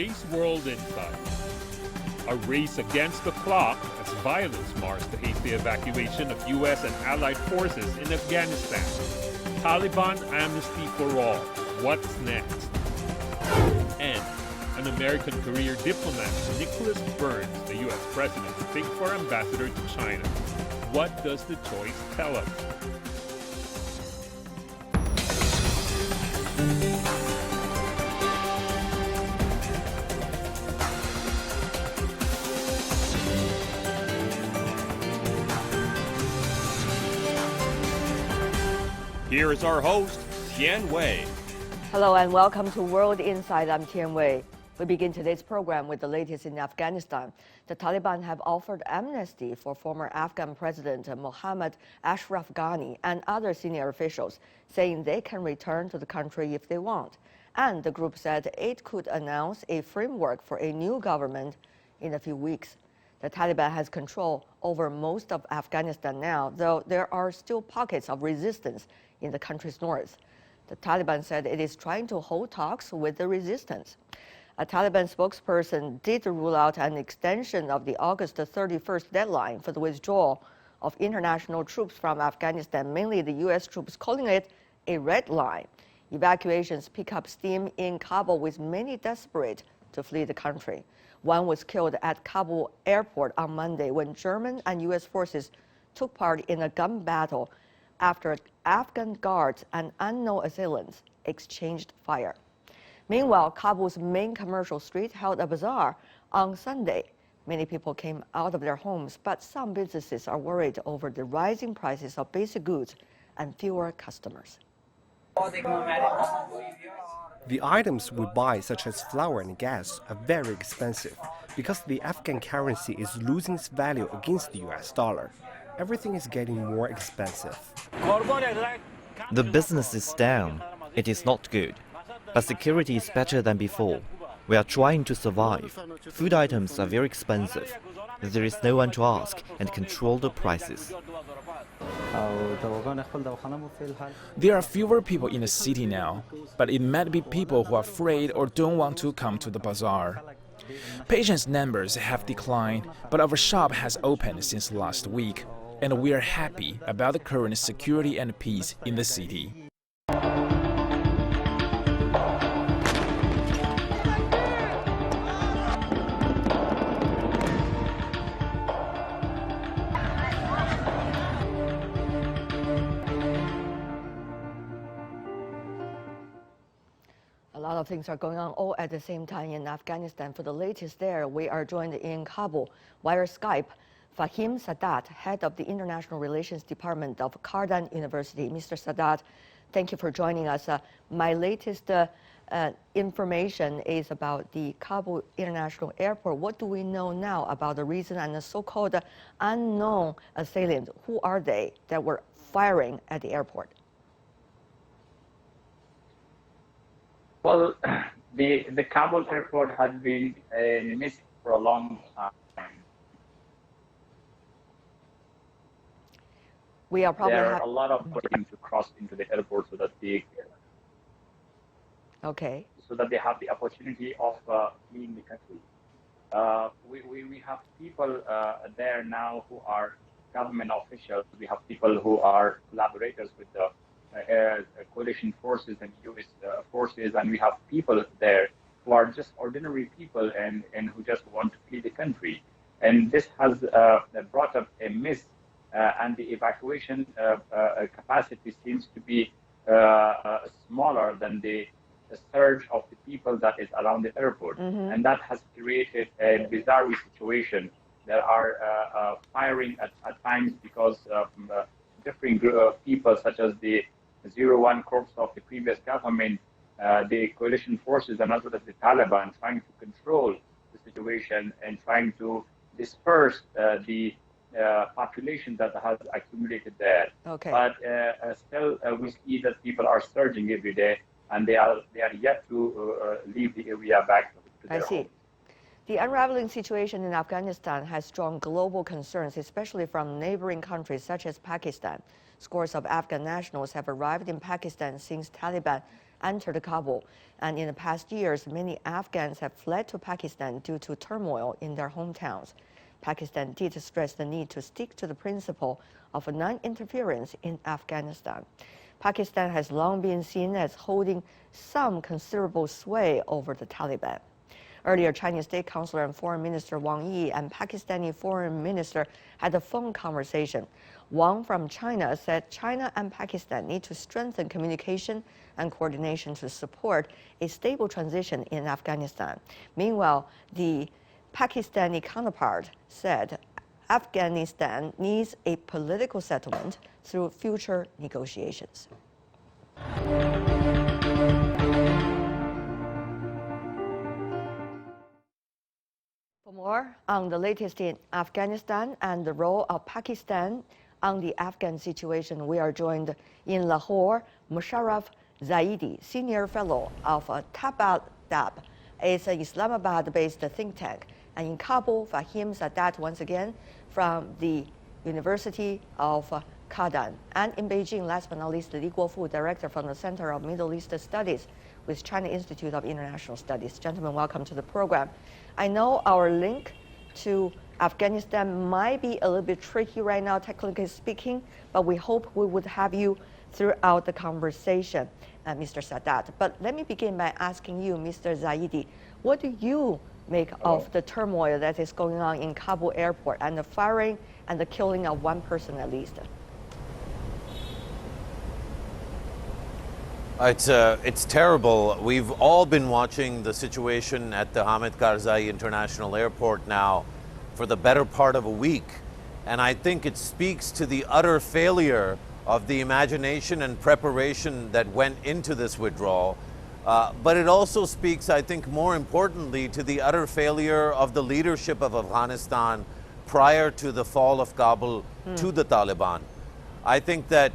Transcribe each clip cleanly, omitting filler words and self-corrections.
today's World Insight. A race against the clock as violence mars the hasty evacuation of U.S. and allied forces in Afghanistan. Taliban amnesty for all. What's next? And an American career diplomat, Nicholas Burns, the U.S. president, picked for ambassador to China. What does the choice tell us? Here is our host, Tian Wei. Hello and welcome to World Insight. I'm Tian Wei. We begin today's program with the latest in Afghanistan. The Taliban have offered amnesty for former Afghan President Mohammad Ashraf Ghani and other senior officials, saying they can return to the country if they want. And the group said it could announce a framework for a new government in a few weeks. The Taliban has control over most of Afghanistan now, though there are still pockets of resistance in the country's north. The Taliban said it is trying to hold talks with the resistance. A Taliban spokesperson did rule out an extension of the August 31st deadline for the withdrawal of international troops from Afghanistan, mainly the U.S. troops, calling it a red line. Evacuations pick up steam in Kabul, with many desperate to flee the country. One was killed at Kabul airport on Monday when German and U.S. forces took part in a gun battle after Afghan guards and unknown assailants exchanged fire. Meanwhile, Kabul's main commercial street held a bazaar on Sunday. Many people came out of their homes, but some businesses are worried over the rising prices of basic goods and fewer customers. The items we buy, such as flour and gas, are very expensive because the Afghan currency is losing its value against the US dollar. Everything is getting more expensive. The business is down. It is not good. But security is better than before. We are trying to survive. Food items are very expensive. There is no one to ask and control the prices. There are fewer people in the city now, but it might be people who are afraid or don't want to come to the bazaar. Patients' numbers have declined, but our shop has opened since last week, and we are happy about the current security and peace in the city. A lot of things are going on all at the same time in Afghanistan. For the latest there, we are joined in Kabul via Skype. Fahim Sadat, head of the International Relations Department of Cardan University. Mr. Sadat, thank you for joining us. My latest information is about the Kabul International Airport. What do we know now about the reason and the so-called unknown assailants? Who are they that were firing at the airport? Well, the Kabul airport has been missed for a long time. We are probably there are a lot of people to cross into the airport so that they have the opportunity of fleeing the country. We have people there now who are government officials. We have people who are collaborators with the coalition forces and U.S. Forces, and we have people there who are just ordinary people and who just want to flee the country. And this has brought up a miss, and the evacuation capacity seems to be smaller than the surge of the people that is around the airport. And that has created a bizarre situation. There are firing at times because different group of people, such as the 01 Corps of the previous government, the coalition forces, and as well as the Taliban, trying to control the situation and trying to disperse the population that has accumulated there. But still, we see that people are surging every day, and they are yet to leave the area back to their homes. The unraveling situation in Afghanistan has drawn global concerns, especially from neighboring countries such as Pakistan. Scores of Afghan nationals have arrived in Pakistan since Taliban entered Kabul. And in the past years, many Afghans have fled to Pakistan due to turmoil in their hometowns. Pakistan did stress the need to stick to the principle of non-interference in Afghanistan. Pakistan has long been seen as holding some considerable sway over the Taliban. Earlier, Chinese State Councilor and Foreign Minister Wang Yi and Pakistani Foreign Minister had a phone conversation. Wang from China said China and Pakistan need to strengthen communication and coordination to support a stable transition in Afghanistan. Meanwhile, the Pakistani counterpart said Afghanistan needs a political settlement through future negotiations. For more on the latest in Afghanistan and the role of Pakistan on the Afghan situation, we are joined in Lahore, Musharraf Zaidi, Senior Fellow of Tabadab, is an Islamabad-based think tank, and in Kabul, Fahim Sadat once again from the University of Kazan, and in Beijing, last but not least, Li Guofu, Director from the Center of Middle East Studies with China Institute of International Studies. Gentlemen, welcome to the program. I know our link to Afghanistan might be a little bit tricky right now, technically speaking, but we hope we would have you throughout the conversation, Mr. Sadat. But let me begin by asking you, Mr. Zaidi, what do you make of the turmoil that is going on in Kabul airport and the firing and the killing of one person at least? It's terrible. We've all been watching the situation at the Hamid Karzai International Airport now for the better part of a week. And I think it speaks to the utter failure of the imagination and preparation that went into this withdrawal. But it also speaks, I think, more importantly, to the utter failure of the leadership of Afghanistan prior to the fall of Kabul to the Taliban. I think that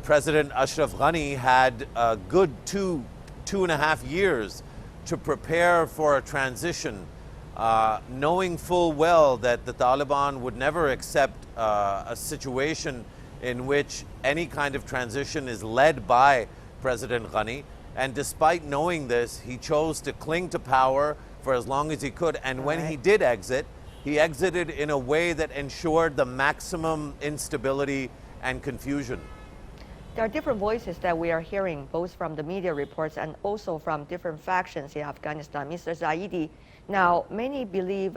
President Ashraf Ghani had a good two and a half years to prepare for a transition, knowing full well that the Taliban would never accept a situation in which any kind of transition is led by President Ghani. And despite knowing this, he chose to cling to power for as long as he could. And when he did exit, he exited in a way that ensured the maximum instability and confusion. There are different voices that we are hearing, both from the media reports and also from different factions in Afghanistan. Mr. Zaidi, now many believe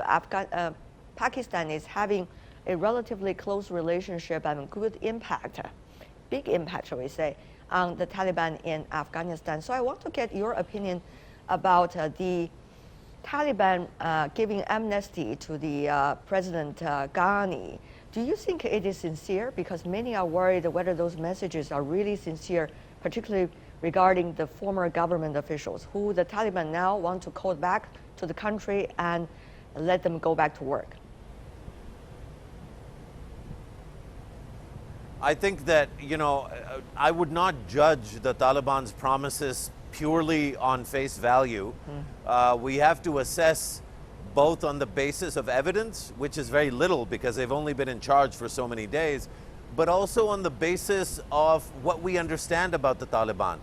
Pakistan is having a relatively close relationship and good impact, big impact, shall we say, on the Taliban in Afghanistan. So I want to get your opinion about the Taliban giving amnesty to the President Ghani. Do you think it is sincere? Because many are worried whether those messages are really sincere, particularly regarding the former government officials who the Taliban now want to call back to the country and let them go back to work. I think that, I would not judge the Taliban's promises purely on face value. We have to assess both on the basis of evidence, which is very little because they've only been in charge for so many days, but also on the basis of what we understand about the Taliban.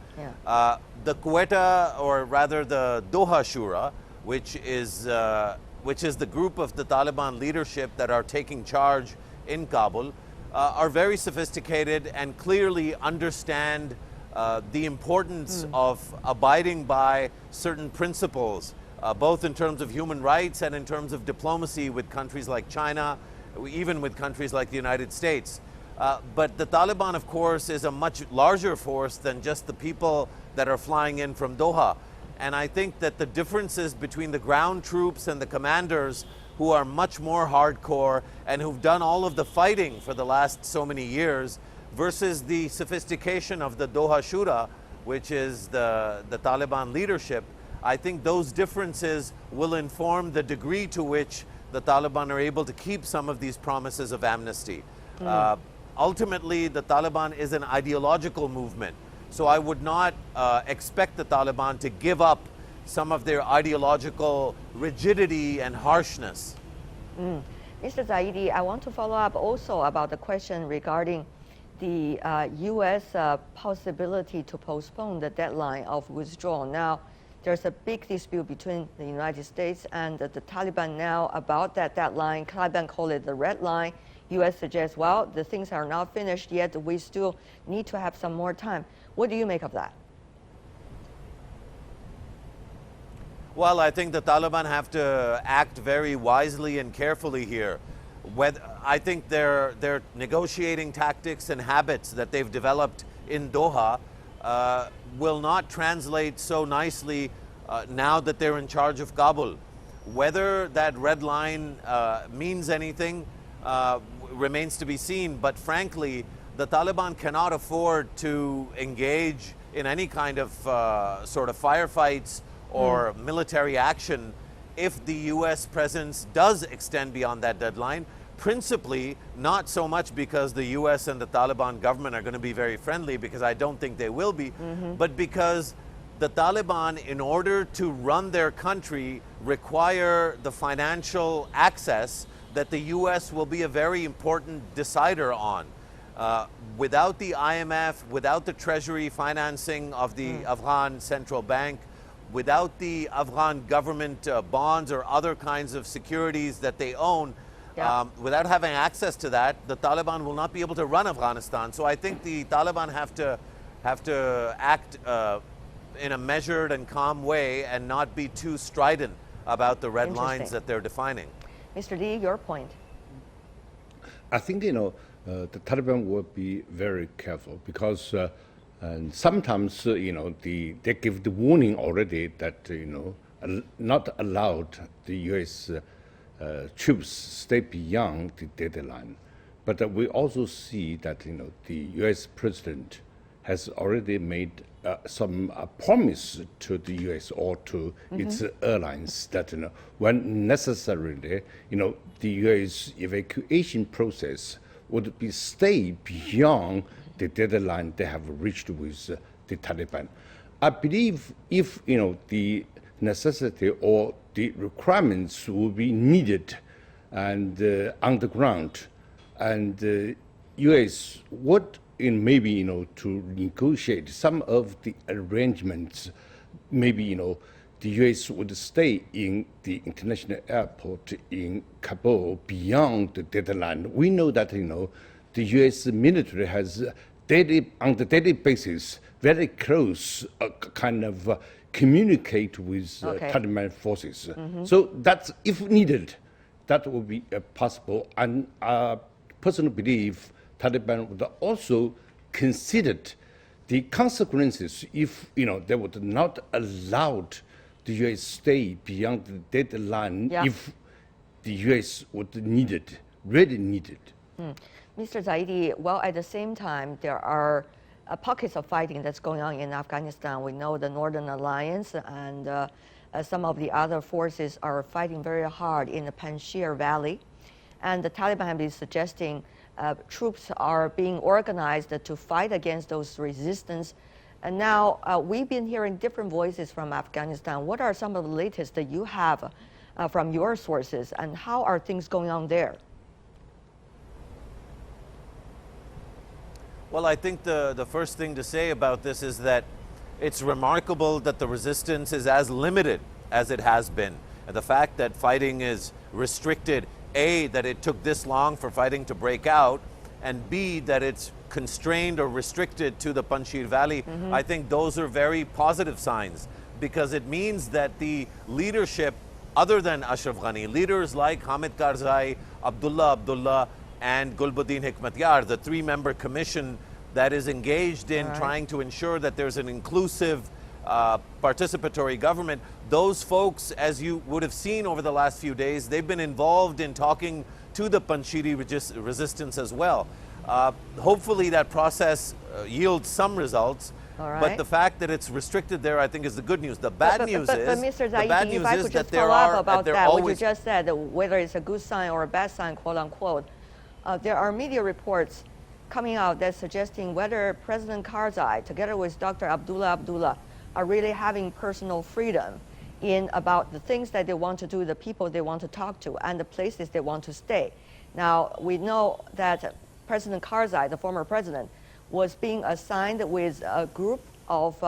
The Quetta, or rather the Doha Shura, which is the group of the Taliban leadership that are taking charge in Kabul, are very sophisticated and clearly understand the importance of abiding by certain principles, both in terms of human rights and in terms of diplomacy with countries like China, even with countries like the United States. But the Taliban, of course, is a much larger force than just the people that are flying in from Doha. And I think that the differences between the ground troops and the commanders, who are much more hardcore and who've done all of the fighting for the last so many years, versus the sophistication of the Doha Shura, which is the Taliban leadership, I think those differences will inform the degree to which the Taliban are able to keep some of these promises of amnesty. Ultimately, the Taliban is an ideological movement, so I would not expect the Taliban to give up some of their ideological rigidity and harshness. Mr. Zaidi, I want to follow up also about the question regarding the U.S. Possibility to postpone the deadline of withdrawal. Now, there's a big dispute between the United States and the Taliban now about that deadline. Taliban call it the red line. U.S. suggests, well, the things are not finished yet. We still need to have some more time. What do you make of that? Well, I think the Taliban have to act very wisely and carefully here. I think their negotiating tactics and habits that they've developed in Doha will not translate so nicely now that they're in charge of Kabul. Whether that red line means anything remains to be seen, but frankly, the Taliban cannot afford to engage in any kind of sort of firefights or military action if the U.S. presence does extend beyond that deadline. Principally, not so much because the U.S. and the Taliban government are going to be very friendly, because I don't think they will be, but because the Taliban, in order to run their country, require the financial access that the U.S. will be a very important decider on. Without the IMF, without the Treasury financing of the Afghan Central Bank, without the Afghan government bonds or other kinds of securities that they own, without having access to that, the Taliban will not be able to run Afghanistan. So I think the Taliban have to act in a measured and calm way and not be too strident about the red lines that they're defining. Mr. Lee, your point. I think, the Taliban will be very careful because and sometimes, they give the warning already that, not allowed the U.S. Troops stay beyond the deadline. But we also see that, the U.S. president has already made some promise to the U.S. or to its airlines that, when necessarily, the U.S. evacuation process would be stay beyond the deadline they have reached with the Taliban. I believe if the necessity or the requirements will be needed and on the ground, and the U.S. would maybe to negotiate some of the arrangements, maybe the U.S. would stay in the international airport in Kabul beyond the deadline. We know that the U.S. military has on the daily basis very close kind of communicate with Taliban forces. So that's, if needed, that will be possible. And I personally believe Taliban would also consider the consequences if they would not allow the U.S. stay beyond the deadline if the U.S. would need it, really need it. Mr. Zaidi, well, at the same time, there are pockets of fighting that's going on in Afghanistan. We know the Northern Alliance and some of the other forces are fighting very hard in the Panjshir Valley. And the Taliban have been suggesting troops are being organized to fight against those resistance. And now we've been hearing different voices from Afghanistan. What are some of the latest that you have from your sources, and how are things going on there? Well, I think the first thing to say about this is that it's remarkable that the resistance is as limited as it has been. And the fact that fighting is restricted, A, that it took this long for fighting to break out, and B, that it's constrained or restricted to the Panjshir Valley, I think those are very positive signs, because it means that the leadership, other than Ashraf Ghani, leaders like Hamid Karzai, Abdullah, and Gulbuddin Hikmatyar, the three-member commission that is engaged in trying to ensure that there's an inclusive, participatory government, those folks, as you would have seen over the last few days, they've been involved in talking to the Panjshiri resistance as well. Hopefully that process yields some results. But the fact that it's restricted there, I think, is the good news. The bad news is, Mr. Zaidi, if I could just follow up about that, what you just said, whether it's a good sign or a bad sign, quote unquote, there are media reports coming out that's suggesting whether President Karzai, together with Dr. Abdullah, are really having personal freedom in about the things that they want to do, the people they want to talk to, and the places they want to stay. Now, we know that President Karzai, the former president, was being assigned with a group of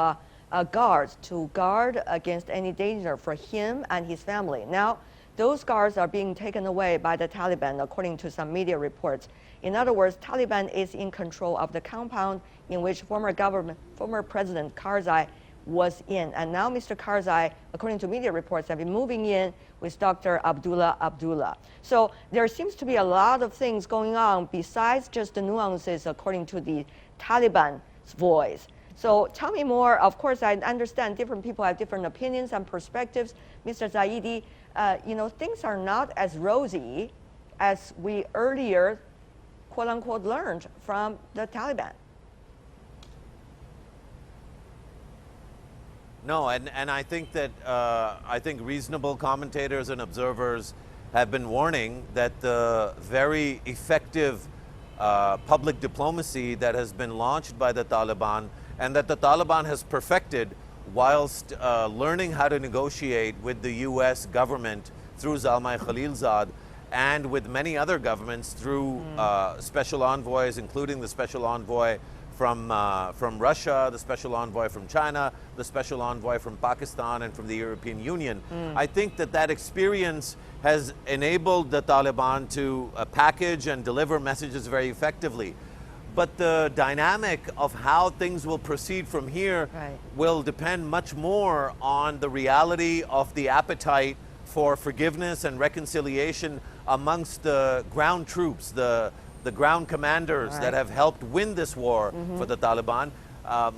guards to guard against any danger for him and his family. Now, those guards are being taken away by the Taliban, according to some media reports. In other words, Taliban is in control of the compound in which former President Karzai was in. And now Mr. Karzai, according to media reports, have been moving in with Dr. Abdullah. So there seems to be a lot of things going on besides just the nuances according to the Taliban's voice. So tell me more. Of course, I understand different people have different opinions and perspectives. Mr. Zaidi, things are not as rosy as we earlier, quote unquote, learned from the Taliban. No, and I think that reasonable commentators and observers have been warning that the very effective public diplomacy that has been launched by the Taliban and that the Taliban has perfected whilst learning how to negotiate with the U.S. government through Zalmay Khalilzad and with many other governments through special envoys, including the special envoy from Russia, the special envoy from China, the special envoy from Pakistan and from the European Union. I think that experience has enabled the Taliban to package and deliver messages very effectively. But the dynamic of how things will proceed from here will depend much more on the reality of the appetite for forgiveness and reconciliation amongst the ground troops, the ground commanders that have helped win this war for the Taliban,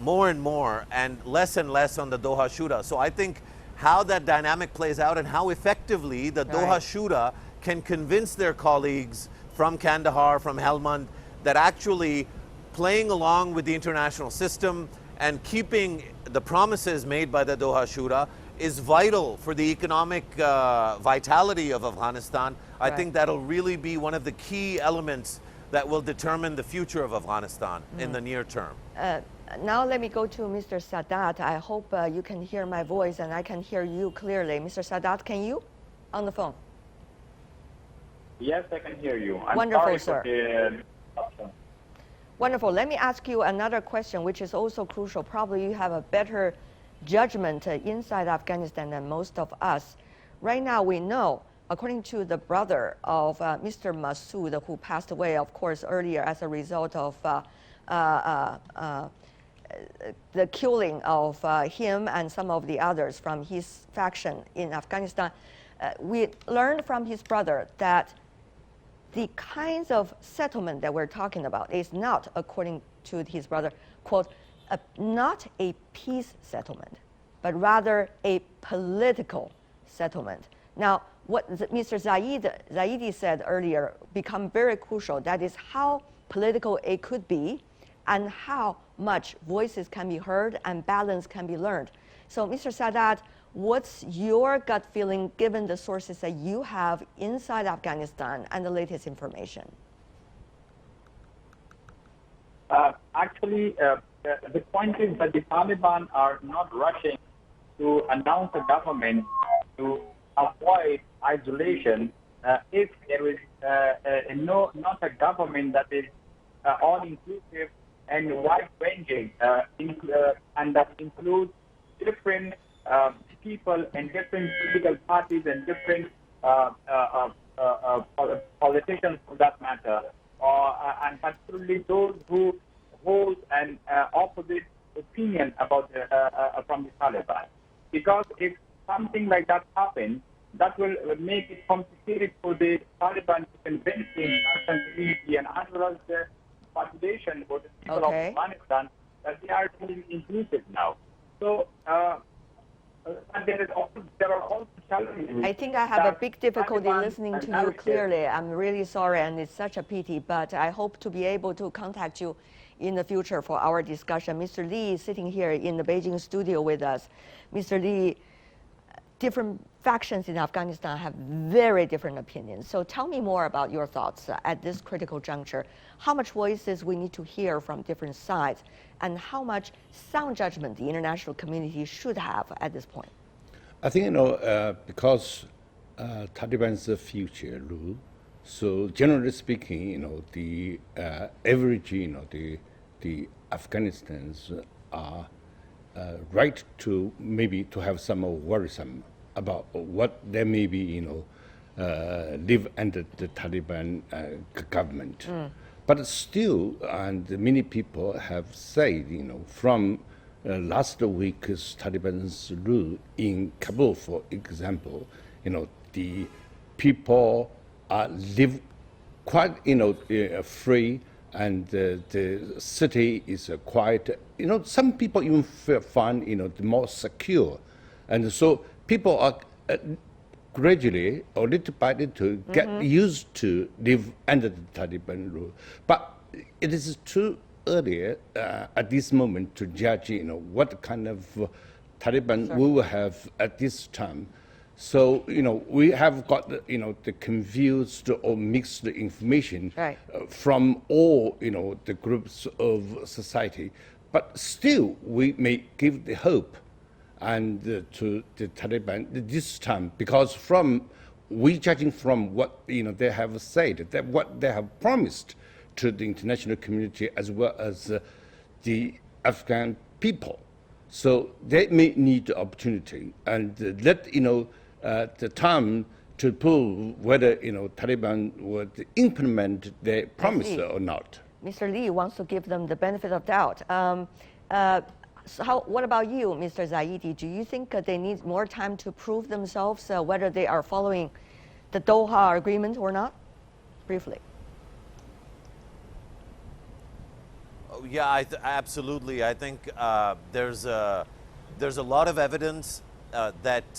more and more and less on the Doha Shura. So I think how that dynamic plays out and how effectively the Doha Shura can convince their colleagues from Kandahar, from Helmand, that actually playing along with the international system and keeping the promises made by the Doha Shura is vital for the economic vitality of Afghanistan. I think that'll really be one of the key elements that will determine the future of Afghanistan in the near term. Now let me go to Mr. Sadat. I hope you can hear my voice and I can hear you clearly. Mr. Sadat, can you? On the phone. Yes, I can hear you. Wonderful, sir. Wonderful. Let me ask you another question, which is also crucial. Probably you have a better judgment inside Afghanistan than most of us. Right now, we know, according to the brother of Mr. Massoud, who passed away, of course, earlier as a result of the killing of him and some of the others from his faction in Afghanistan, we learned from his brother that the kinds of settlement that we're talking about is not, according to his brother, quote, not a peace settlement, but rather a political settlement. Now, what Mr. Zaidi said earlier become very crucial. That is how political it could be and how much voices can be heard and balance can be learned. So, Mr. Sadat, what's your gut feeling given the sources that you have inside Afghanistan and the latest information? Actually, the point is that the Taliban are not rushing to announce a government to avoid isolation if there is not a government that is all-inclusive and wide-ranging and that includes different people and different political parties and different politicians for that matter, and particularly those who hold an opposite opinion about from the Taliban. Because if something like that happens, that will make it complicated for the Taliban to convince the international community and as well as the population or the people of Afghanistan that they are being inclusive now. So and there are also challenges. I think I have a big difficulty listening to you clearly. I'm really sorry, and it's such a pity, but I hope to be able to contact you in the future for our discussion. Mr. Lee is sitting here in the Beijing studio with us. Mr. Lee, different factions in Afghanistan have very different opinions. So tell me more about your thoughts at this critical juncture. How much voices we need to hear from different sides, and how much sound judgment the international community should have at this point? I think, because Taliban's future rule So generally speaking, the average, the Afghanistan's are right to maybe to have some worrisome about what they may be, live under the Taliban government. But still, and many people have said, from last week's Taliban's rule in Kabul, for example, the people live quite, free, and the city is quite, some people even find, the more secure. And so people are gradually or little by little get used to live under the Taliban rule. But it is too early at this moment to judge, what kind of Taliban we will have at this time. So, we have got, the confused or mixed information from all, the groups of society. But still, we may give the hope and to the Taliban this time, because we judging from what, they have said, that what they have promised to the international community as well as the Afghan people. So they may need the opportunity and let, the time to prove whether, Taliban would implement their promise or not. Mr. Lee wants to give them the benefit of doubt. So what about you, Mr. Zaidi? Do you think they need more time to prove themselves whether they are following the Doha agreement or not? Briefly. Oh, yeah, absolutely. I think there's a lot of evidence that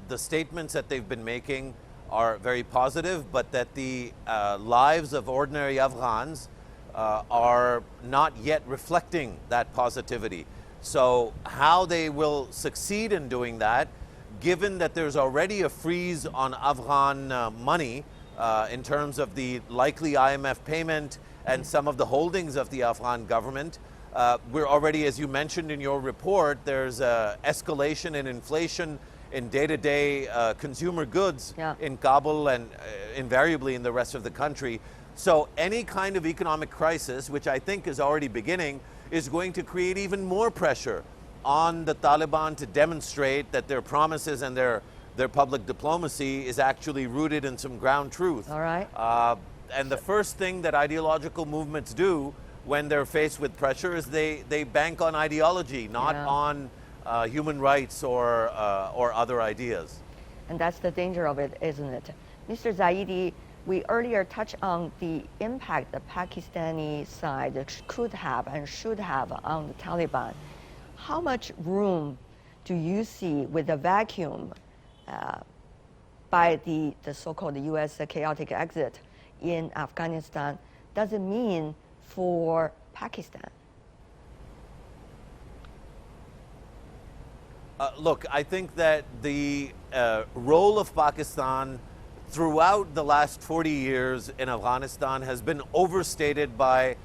the statements that they've been making are very positive, but that the lives of ordinary Afghans are not yet reflecting that positivity. So how they will succeed in doing that, given that there's already a freeze on Afghan money in terms of the likely IMF payment and some of the holdings of the Afghan government, we're already, as you mentioned in your report, there's escalation in inflation in day-to-day consumer goods in Kabul and invariably in the rest of the country. So any kind of economic crisis, which I think is already beginning, is going to create even more pressure on the Taliban to demonstrate that their promises and their public diplomacy is actually rooted in some ground truth. All right. And the first thing that ideological movements do when they're faced with pressure is they bank on ideology, not on human rights or other ideas. And that's the danger of it, isn't it? Mr. Zaidi, we earlier touched on the impact the Pakistani side could have and should have on the Taliban. How much room do you see with the vacuum by the so-called U.S. chaotic exit in Afghanistan does it mean for Pakistan? Look, I think that the role of Pakistan throughout the last 40 years in Afghanistan has been overstated by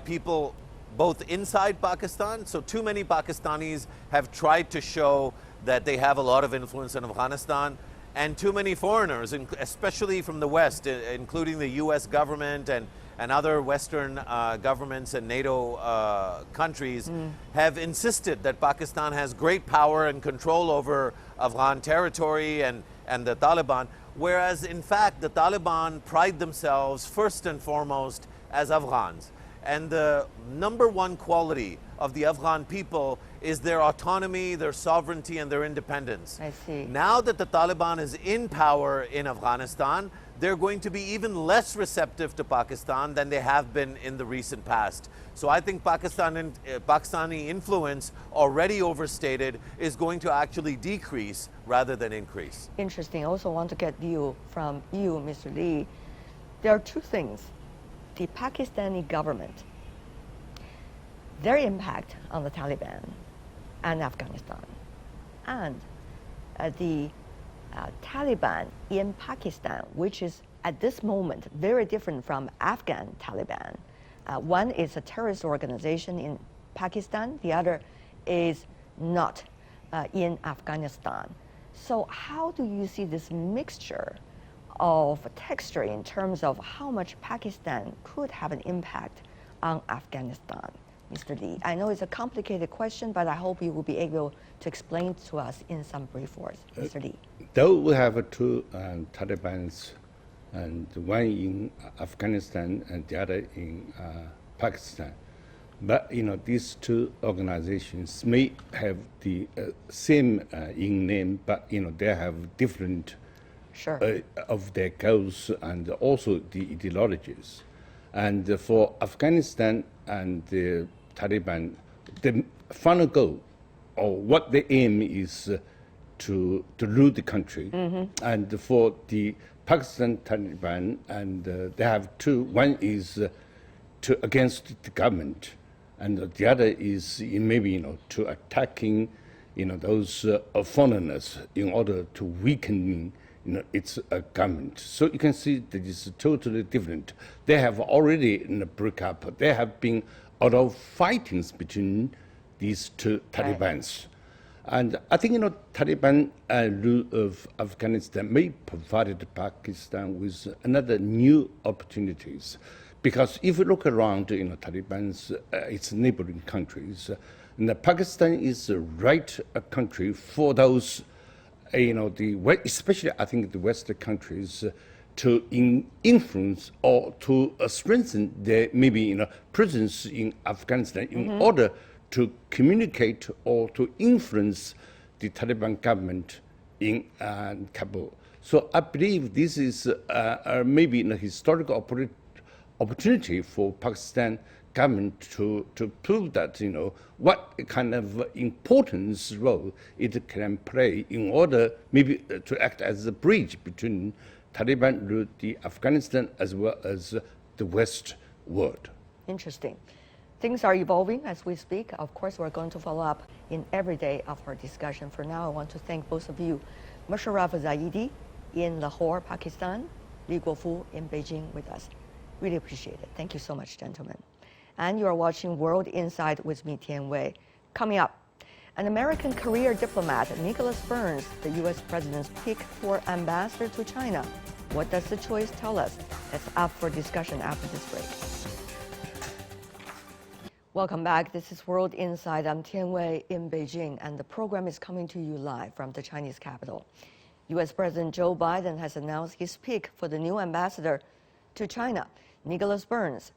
people both inside Pakistan. So too many Pakistanis have tried to show that they have a lot of influence in Afghanistan, and too many foreigners, especially from the West, including the US government and other Western governments and NATO countries, have insisted that Pakistan has great power and control over Afghan territory and the Taliban, whereas in fact the Taliban pride themselves first and foremost as Afghans. And the number one quality of the Afghan people is their autonomy, their sovereignty, and their independence. I see. Now that the Taliban is in power in Afghanistan, they're going to be even less receptive to Pakistan than they have been in the recent past. So I think Pakistani influence, already overstated, is going to actually decrease rather than increase. Interesting. I also want to get view from you, Mr. Lee. There are two things. The Pakistani government, their impact on the Taliban and Afghanistan, and the Taliban in Pakistan, which is at this moment very different from Afghan Taliban. One is a terrorist organization in Pakistan, the other is not in Afghanistan. So how do you see this mixture of texture in terms of how much Pakistan could have an impact on Afghanistan? Mr. Lee, I know it's a complicated question, but I hope you will be able to explain to us in some brief words. Mr. Lee. Though we have two Talibans, and one in Afghanistan and the other in Pakistan, but these two organizations may have the same in name, but they have different of their goals and also the ideologies. And for Afghanistan and the Taliban, the final goal or what they aim is to rule the country. And for the Pakistan Taliban, and they have two. One is to against the government, and the other is maybe to attacking those foreigners in order to weaken its government. So you can see that it's totally different. They have already break up. There have been a lot of fightings between these two Talibans. And I think Taliban rule of Afghanistan may provide Pakistan with another new opportunities, because if you look around, Taliban's its neighboring countries, and Pakistan is the right country for those, especially I think the Western countries, to influence or to strengthen their maybe presence in Afghanistan in order to communicate or to influence the Taliban government in Kabul. So I believe this is maybe a historical opportunity for Pakistan government to prove that what kind of importance role it can play in order maybe to act as a bridge between Taliban, the Afghanistan, as well as the West world. Interesting. Things are evolving as we speak. Of course, we're going to follow up in every day of our discussion. For now, I want to thank both of you. Musharraf Zaidi in Lahore, Pakistan, Li Guofu in Beijing with us. Really appreciate it. Thank you so much, gentlemen. And you are watching World Insight with me, Tian Wei. Coming up, an American career diplomat, Nicholas Burns, the U.S. president's pick for ambassador to China. What does the choice tell us? That's up for discussion after this break. Welcome back. This is World Insight. I'm Tian Wei in Beijing, and the program is coming to you live from the Chinese capital. U.S. President Joe Biden has announced his pick for the new ambassador to China, Nicholas Burns.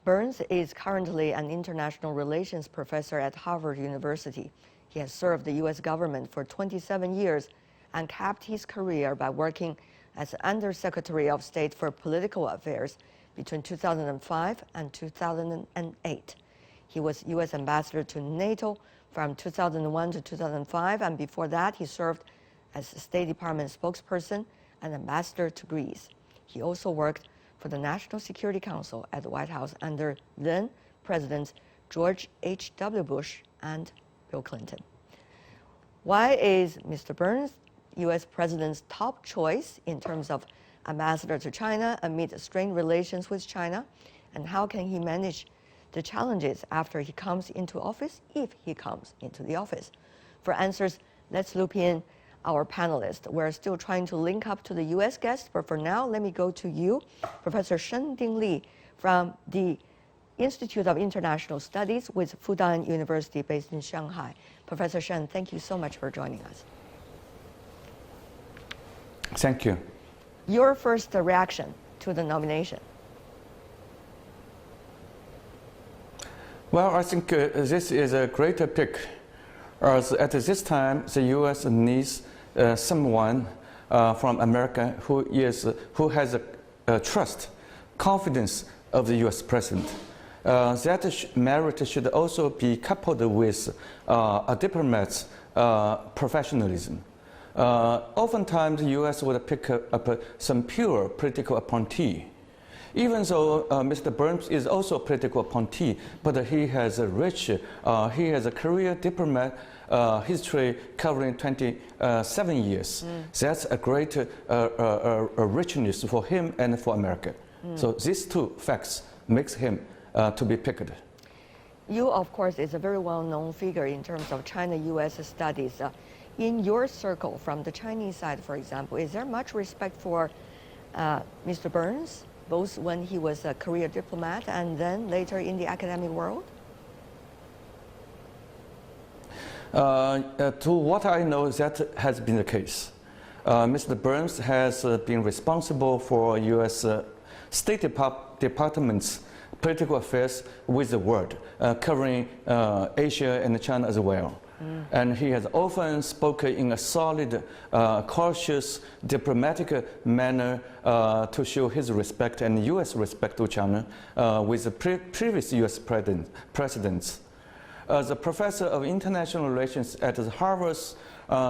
Burns is currently an international relations professor at Harvard University. He has served the U.S. government for 27 years and capped his career by working as Undersecretary of State for Political Affairs between 2005 and 2008. He was U.S. ambassador to NATO from 2001 to 2005, and before that, he served as State Department spokesperson and ambassador to Greece. He also worked for the National Security Council at the White House under then Presidents George H.W. Bush and Bill Clinton. Why is Mr. Burns U.S. President's top choice in terms of ambassador to China amid strained relations with China? And how can he manage the challenges after he comes into office, if he comes into the office? For answers, let's loop in our panelists. We're still trying to link up to the U.S. guest, but for now, let me go to you, Professor Shending Li from the Institute of International Studies with Fudan University based in Shanghai. Professor Shen, thank you so much for joining us. Thank you. Your first reaction to the nomination? Well, I think this is a great pick. As at this time, the U.S. needs someone from America who has a trust, confidence of the U.S. president. That merit should also be coupled with a diplomat's professionalism. Oftentimes, the U.S. would pick up some pure political appointee. Even though Mr. Burns is also a political appointee, but he has a rich, he has a career diplomat history covering 27 years. That's a great richness for him and for America. So these two facts makes him to be picked. You, of course, is a very well-known figure in terms of China-U.S. studies. In your circle, from the Chinese side, for example, is there much respect for Mr. Burns, both when he was a career diplomat and then later in the academic world? To what I know, that has been the case. Mr. Burns has been responsible for U.S. State Department's political affairs with the world, covering Asia and China as well. And he has often spoken in a solid, cautious, diplomatic manner to show his respect and U.S. respect to China with the previous U.S. presidents. As a professor of international relations at the Harvard's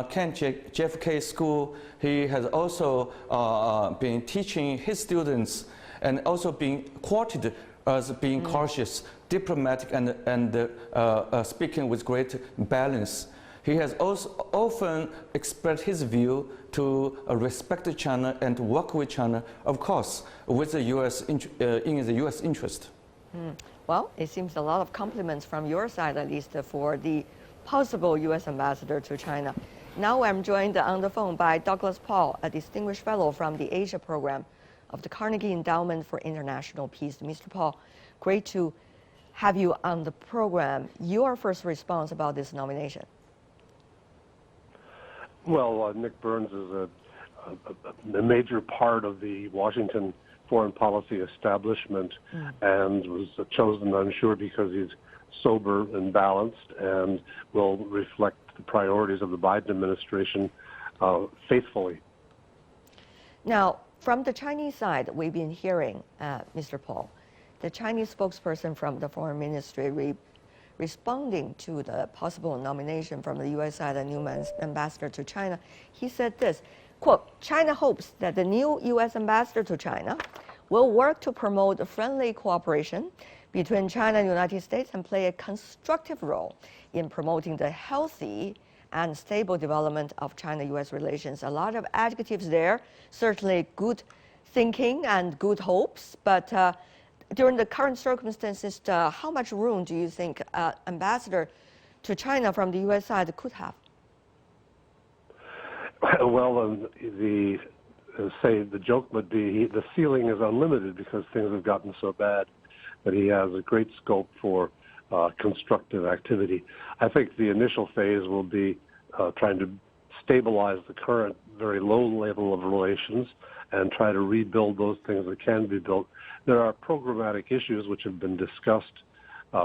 Kent JFK School, he has also been teaching his students and also being quoted as being cautious, diplomatic, and speaking with great balance. He has also often expressed his view to respect China and work with China, of course, with the U.S. in the U.S. interest. Well, it seems a lot of compliments from your side, at least, for the possible U.S. ambassador to China. Now I'm joined on the phone by Douglas Paul, a distinguished fellow from the Asia program of the Carnegie Endowment for International Peace. Mr. Paul, great to have you on the program. Your first response about this nomination? Well, Nick Burns is a major part of the Washington foreign policy establishment and was chosen, I'm sure, because he's sober and balanced and will reflect the priorities of the Biden administration faithfully. Now, from the Chinese side, we've been hearing, Mr. Paul, the Chinese spokesperson from the Foreign Ministry responding to the possible nomination from the U.S. side, a new ambassador to China. He said this, quote, China hopes that the new U.S. ambassador to China will work to promote friendly cooperation between China and the United States and play a constructive role in promoting the healthy and stable development of China-U.S. relations. A lot of adjectives there, certainly good thinking and good hopes, but during the current circumstances, how much room do you think ambassador to China from the U.S. side could have? Well, the joke would be the ceiling is unlimited because things have gotten so bad that he has a great scope for constructive activity. I think the initial phase will be trying to stabilize the current very low level of relations and try to rebuild those things that can be built. There are programmatic issues which have been discussed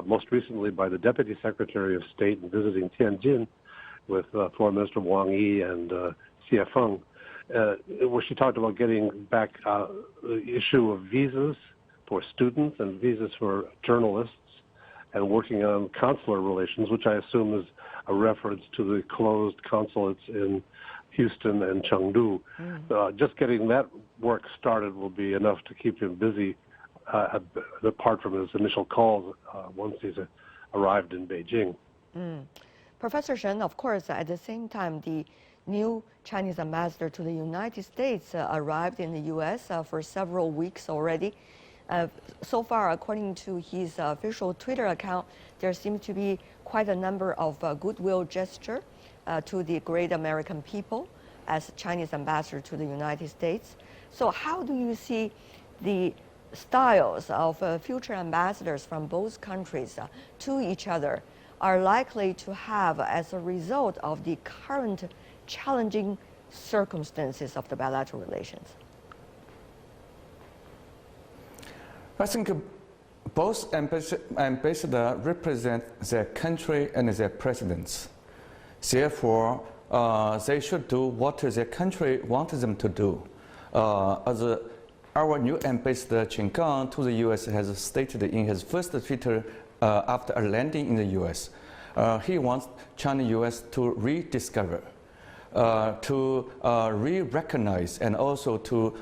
most recently by the Deputy Secretary of State in visiting Tianjin with Foreign Minister Wang Yi and Xie Feng, where she talked about getting back the issue of visas for students and visas for journalists and working on consular relations, which I assume is a reference to the closed consulates in Houston and Chengdu. Just getting that work started will be enough to keep him busy, apart from his initial calls once he's arrived in Beijing. Professor Shen, of course, at the same time, the new Chinese ambassador to the United States arrived in the U.S. For several weeks already. So far, according to his official Twitter account, there seems to be quite a number of goodwill gesture to the great American people as Chinese ambassador to the United States. So how do you see the styles of future ambassadors from both countries to each other are likely to have as a result of the current challenging circumstances of the bilateral relations? I think both ambassadors represent their country and their presidents. Therefore, they should do what their country wants them to do. As our new ambassador Qin Gang to the U.S. has stated in his first Twitter after landing in the U.S., he wants China-U.S. to rediscover, to re-recognize, and also to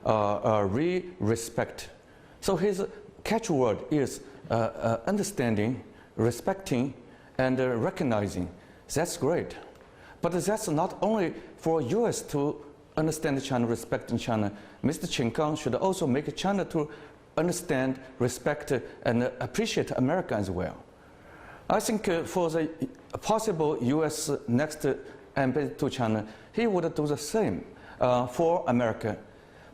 re-respect. So his catchword is understanding, respecting, and recognizing. That's great. But that's not only for U.S. to understand China, respecting China. Mr. Qin Gang should also make China to understand, respect, and appreciate America as well. I think for the possible U.S. next ambassador to China, he would do the same for America.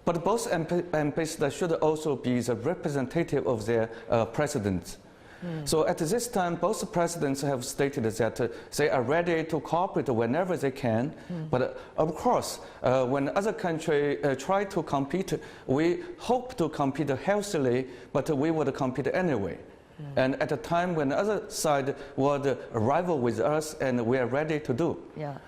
But both ambassadors should also be the representative of their presidents. So at this time, both presidents have stated that they are ready to cooperate whenever they can. But of course, when other countries try to compete, we hope to compete healthily, but we would compete anyway. And at a time when the other side would rival with us, and we are ready to do.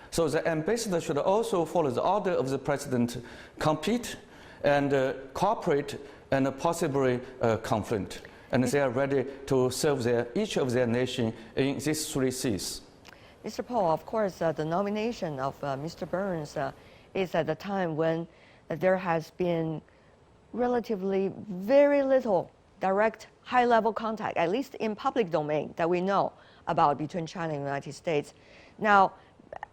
So the ambassador should also follow the order of the president, compete and cooperate and possibly conflict. And they are ready to serve each of their nation in these 3 Cs. Mr. Paul, of course, the nomination of Mr. Burns is at the time when there has been relatively very little direct high-level contact, at least in public domain, that we know about between China and the United States. Now,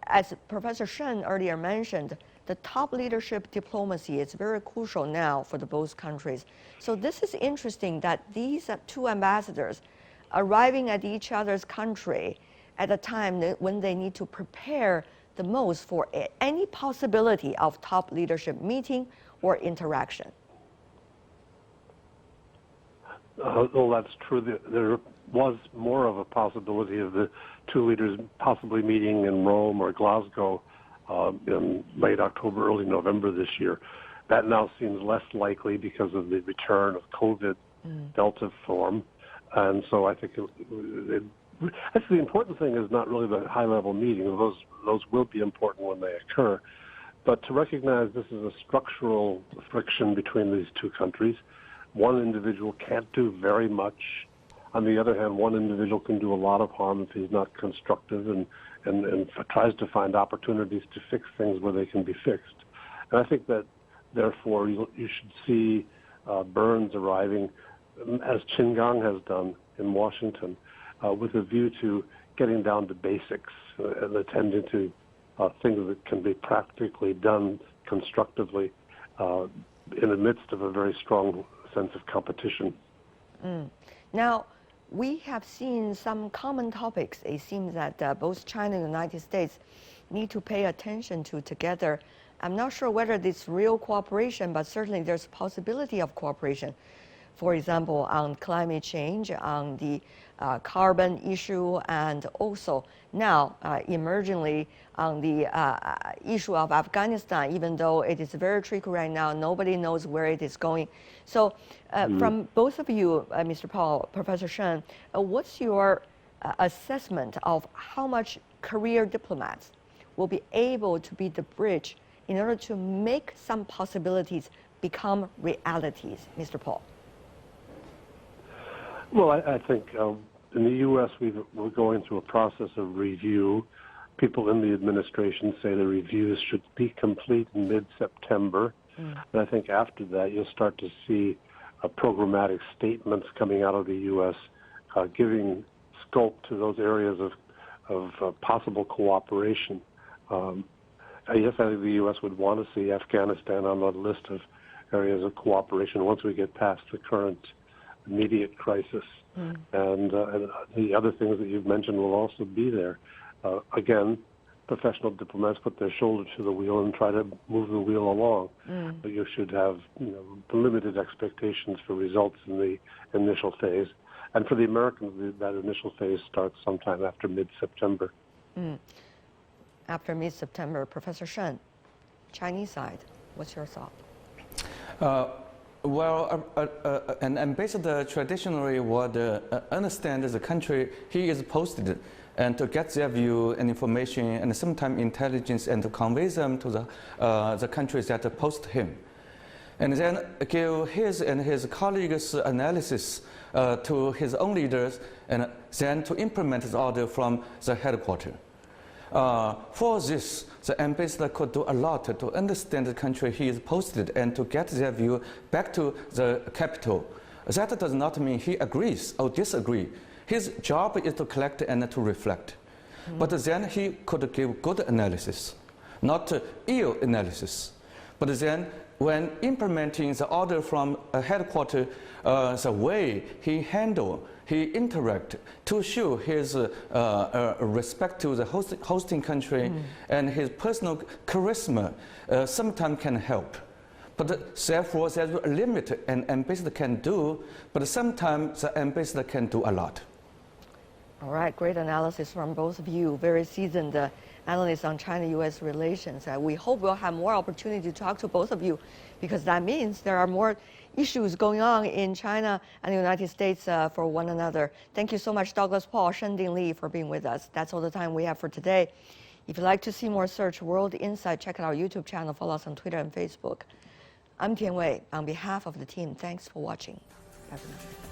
as Professor Shen earlier mentioned, the top leadership diplomacy is very crucial now for both countries. So this is interesting that these 2 ambassadors arriving at each other's country at a time when they need to prepare the most for any possibility of top leadership meeting or interaction. Well, that's true. There was more of a possibility of the 2 leaders possibly meeting in Rome or Glasgow in late October, early November this year. That now seems less likely because of the return of COVID Delta form. And so I think actually the important thing is not really the high-level meetings. Those will be important when they occur. But to recognize this is a structural friction between these 2 countries. One individual can't do very much. On the other hand, one individual can do a lot of harm if he's not constructive and tries to find opportunities to fix things where they can be fixed. And I think that, therefore, you should see Burns arriving, as Qin Gang has done in Washington, with a view to getting down to basics and attending to things that can be practically done constructively in the midst of a very strong sense of competition. Now, we have seen some common topics. It seems that both China and the United States need to pay attention to together. I'm not sure whether it's real cooperation, but certainly there's a possibility of cooperation. For example, on climate change, on the carbon issue, and also now emergingly on the issue of Afghanistan, even though it is very tricky right now, nobody knows where it is going. So from both of you, Mr. Paul, Professor Shen, what's your assessment of how much career diplomats will be able to be the bridge in order to make some possibilities become realities, Mr. Paul? Well, I think in the U.S. we're going through a process of review. People in the administration say the reviews should be complete in mid-September. And I think after that you'll start to see programmatic statements coming out of the U.S. Giving scope to those areas of possible cooperation. Yes, I think the U.S. would want to see Afghanistan on the list of areas of cooperation once we get past the current immediate crisis. And the other things that you've mentioned will also be there. Again, professional diplomats put their shoulder to the wheel and try to move the wheel along. But you should have limited expectations for results in the initial phase. And for the Americans, that initial phase starts sometime after mid-September. After mid-September, Professor Shen, Chinese side, what's your thought? Well, an ambassador traditionally would understand the country he is posted and to get their view and information and sometimes intelligence and to convey them to the countries that post him. And then give his and his colleagues' analysis to his own leaders and then to implement the order from the headquarters. For this, the ambassador could do a lot to understand the country he is posted and to get their view back to the capital. That does not mean he agrees or disagrees. His job is to collect and to reflect. But then he could give good analysis, not ill analysis. But then when implementing the order from headquarters, the way he handled, he interact to show his respect to the hosting country and his personal charisma sometimes can help. But therefore, there's a limit an ambassador can do, but sometimes the ambassador can do a lot. All right, great analysis from both of you, very seasoned analysts on China-U.S. relations. We hope we'll have more opportunity to talk to both of you, because that means there are more issues going on in China and the United States for one another. Thank you so much, Douglas Paul, Shending Li, for being with us. That's all the time we have for today. If you'd like to see more, search World Insight. Check out our YouTube channel. Follow us on Twitter and Facebook. I'm Tian Wei. On behalf of the team, thanks for watching. Bye for now.